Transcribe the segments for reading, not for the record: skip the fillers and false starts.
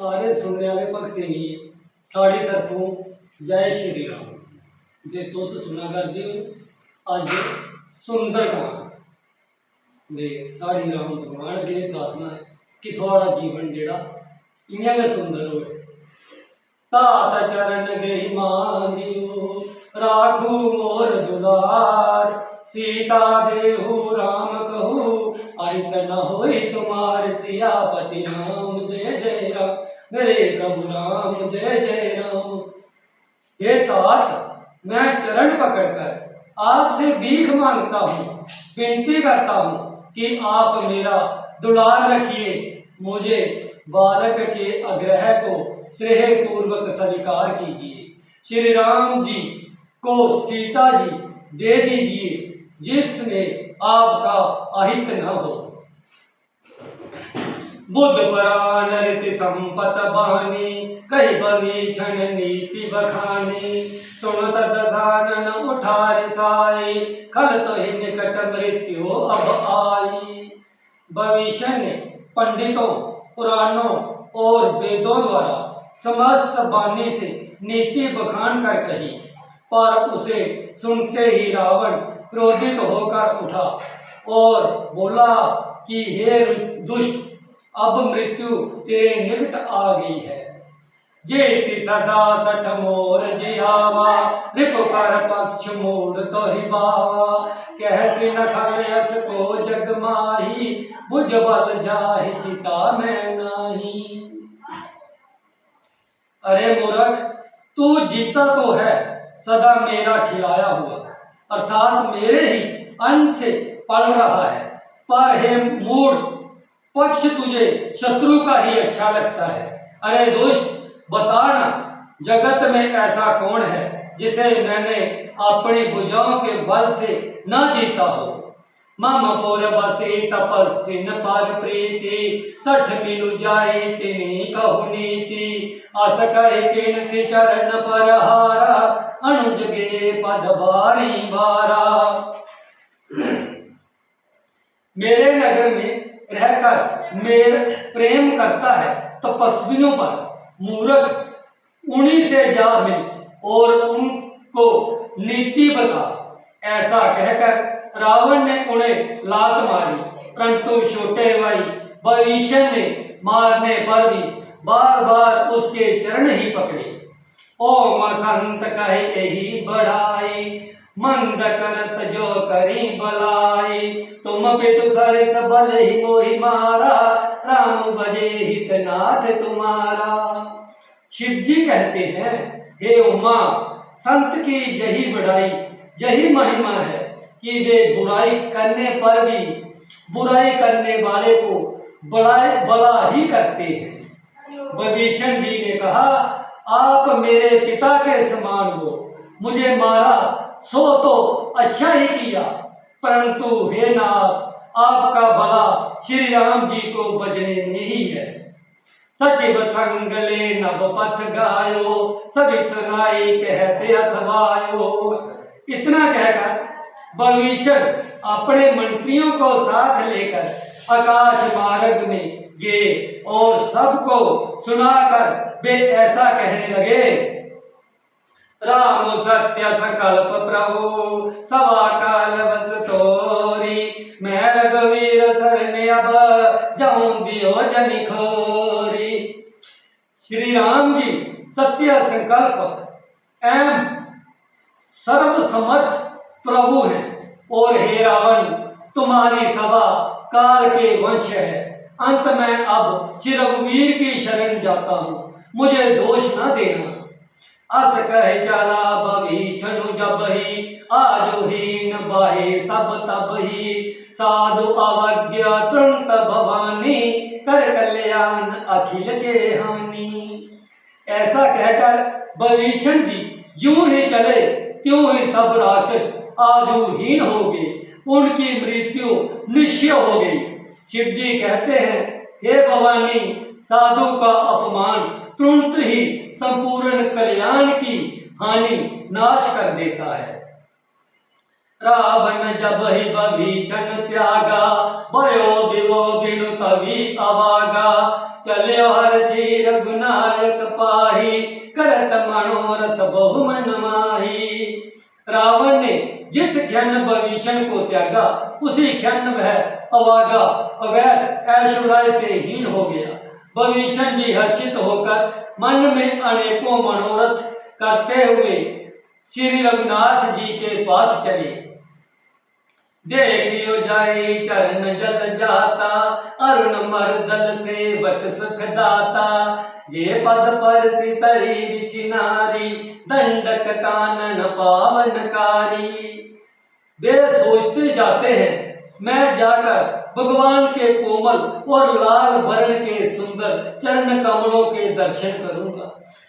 सारे सुनने वाले भक्तें गी साड़ी तरफों जय श्री राम। जे तुस सुना करदे हो अज सुंदर कहानी दे साड़ी राम भगवान अगे प्रार्थना है कि थोड़ा जीवन जेड़ा इयां गै सुंदर हो। तात चरण गई मांगियो राखू मोर दुलार, सीता देहु राम कहू आयत न होई तुम्हार। सियापति राम जय जय राम, मेरे प्रभु राम जय जय राम। हे तात, मैं चरण पकड़कर आपसे भीख मांगता हूँ, विनती करता हूँ कि आप मेरा दुलार रखिए। मुझे बालक के आग्रह को स्नेह पूर्वक स्वीकार कीजिए। श्री राम जी को सीता जी दे दीजिए जिसमें आपका अहित न हो। बुद्ध पुराण रीति संपत बानी, कही बवीक्षण नीति बखानी। सुनत दसानन उठार साई, खल तो ही निकट मृत्यु अब आई। भविष्य ने पंडितों, पुराणों और वेदों द्वारा समस्त वाणी से नीति बखान कर कही, पर उसे सुनते ही रावण क्रोधित होकर उठा और बोला कि हे दुष्ट, अब मृत्यु तेरे निकट आ गई है। जैसी सदा सठ मोर जियावा, रिपु कर पक्ष मूड तो ही बावा। कहसी नखल यस को जग माही, बुझ बल जाहि चिता में नाही। अरे मूर्ख, तू जीता तो है सदा मेरा खिलाया हुआ, अर्थात मेरे ही अन्न से पल रहा है, पर हे मूढ़, पक्ष तुझे शत्रु का ही अच्छा लगता है। अरे दुष्ट, बता ना, जगत में ऐसा कौन है जिसे मैंने अपनी भुजाओं के बल से न जीता हो। मम पुर बसे तपस्विन पर प्रीति, सठ मिलु जाए तिनि कहु नीति। अस कहि किन सि चरण पर हारा, अनुज गे पद बारी बारा। मेरे नगर में रहकर मेरे प्रेम करता है तपस्वियों पर, मूर्ख उन्हीं से जा मिल और उनको नीति बता। ऐसा कहकर रावण ने उन्हें लात मारी, परंतु छोटे भाई भविष्य ने मारने पर भी बार बार उसके चरण ही पकड़े। ओम संत कहे यही बढ़ाई, मंद करत जो करी भलाई। तुम पितु सरिस बल ही मोहि मारा, राम बजे हितनाथ तुम्हारा। शिव जी कहते हैं, हे उमा, संत की यही बढ़ाई, यही महिमा है कि वे बुराई करने पर भी बुराई करने वाले को भला ही करते हैं। विभीषण जी ने कहा, आप मेरे पिता के समान हो, मुझे मारा सो तो अच्छा ही किया, परंतु हे नाथ, आपका भला श्री राम जी को बजने में ही है। सचिव संग ले नव पथ गायो, सभी सुनाई कहते असवायो। इतना कहकर भविष्य अपने मंत्रियों को साथ लेकर आकाश मार्ग में गए और सबको सुनाकर वे ऐसा कहने लगे, राम सत्य संकल्प प्रभु सवा काल बस तोरी। मैं रघुवीर सरने अब जाऊं दियो जनि खोरी। श्री राम जी सत्य संकल्प एवं सर्वसमर्थ प्रभु हैं, और हे रावण, तुम्हारी सभा काल के वंश है। अंत में अब श्री रघुवीर की शरण जाता हूँ, मुझे दोष न देना। अस कह चला भविष्ण जब ही, आजो हीन बाहे सब तब ही। साधु अवज्ञा तुरंत भवानी, कर कल्याण अखिल के हानि। ऐसा कहकर भविष्ण जी यूं ही चले त्यों ही सब राक्षस आजुहीन हो गए, उनकी मृत्यु निश्चय हो गई। शिव जी कहते हैं, हे भवानी, साधु का अपमान तुरंत ही संपूर्ण कल्याण की हानि नाश कर देता है। रावण जब ही विभीषण त्यागा, भयो विवो बिनु तभी अवागा। चलियो हर चीर रघुनायक पाही, करत मनोरथ बहु मन माही। रावण ने जिस क्षण विभीषण को त्यागा, उसी क्षण वह अवागा अवैध ऐश्वर्य से हीन हो गया। विभीषण जी हर्षित होकर मन में अनेकों मनोरथ करते हुए श्री रघुनाथ जी के पास चले। देखियो जाई चरण जल जाता, अरुण मरदल सेवक सुख दाता। जे पद पर सितरी ऋषि नारी, दंडक कानन पावनकारी। वे सोचते जाते हैं मैं जाकर भगवान के कोमल और लाल वर्ण के सुंदर चरण कमलों के दर्शन करूंगा,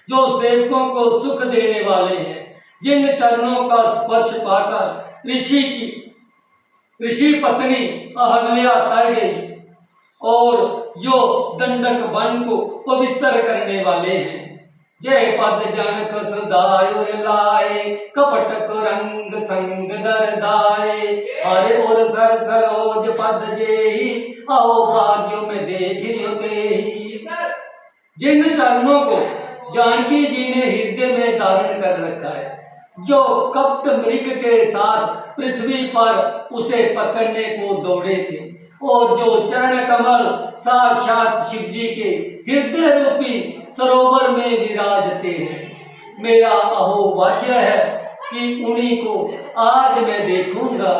जो सेवकों को सुख देने वाले हैं। जिन चरणों का स्पर्श पाकर ऋषि पत्नी अहल्या तर गई, और जो दंडक वन को पवित्र करने वाले हैं। जय पद जनक सुदायुर लाए, कपट को रंग संग दर दाए। हरे और सर सरोज पद जेहि, आओ भाग्यों में देखियो तेहि। जिन चरणों को जानकी जी ने हृदय में धारण कर रखा है, जो कपट मृग के साथ पृथ्वी पर उसे पकड़ने को दौड़े थे, और जो चरण कमल साक्षात शिव जी के हृदय रूपी सरोवर में विराजते हैं। मेरा अहो भाग्य है कि उन्हीं को आज मैं देखूंगा।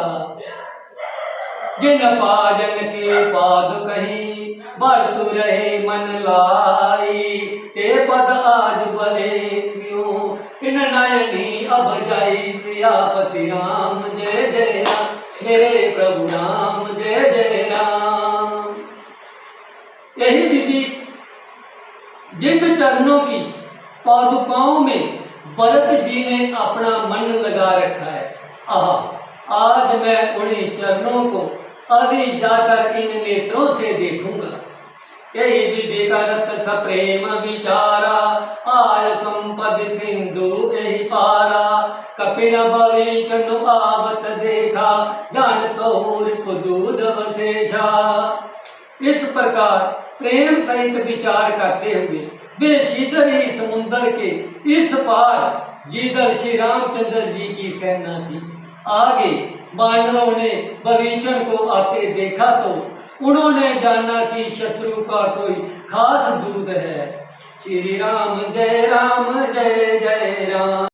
जिन पाजन के पाद कहीं, बरतु रहे मन लाई। ते पद आज बले क्यों, इन नयनी अब जाई। सियापति राम जय जय राम, मेरे प्रभु राम जय जय राम। यही विधि जिन चरणों की पादुकाओं में भरत जी ने अपना मन लगा रखा है, आज मैं उन्हीं चरणों को अभी जाकर इन नेत्रों से देखूंगा। यही विधि करत सप्रेम विचारा, आय संपद सिंधु यही पारा। कपिन भविष्ण आवत देखा, जान कौर दूध वशेषा। इस प्रकार प्रेम सहित विचार करते हुए वे शीतल ही समुद्र के इस पार जिधर श्री रामचंद्र जी की सेना थी। आगे वानरों ने विभीषण को आते देखा तो उन्होंने जाना कि शत्रु का कोई खास दूत है। श्री राम जय जय राम।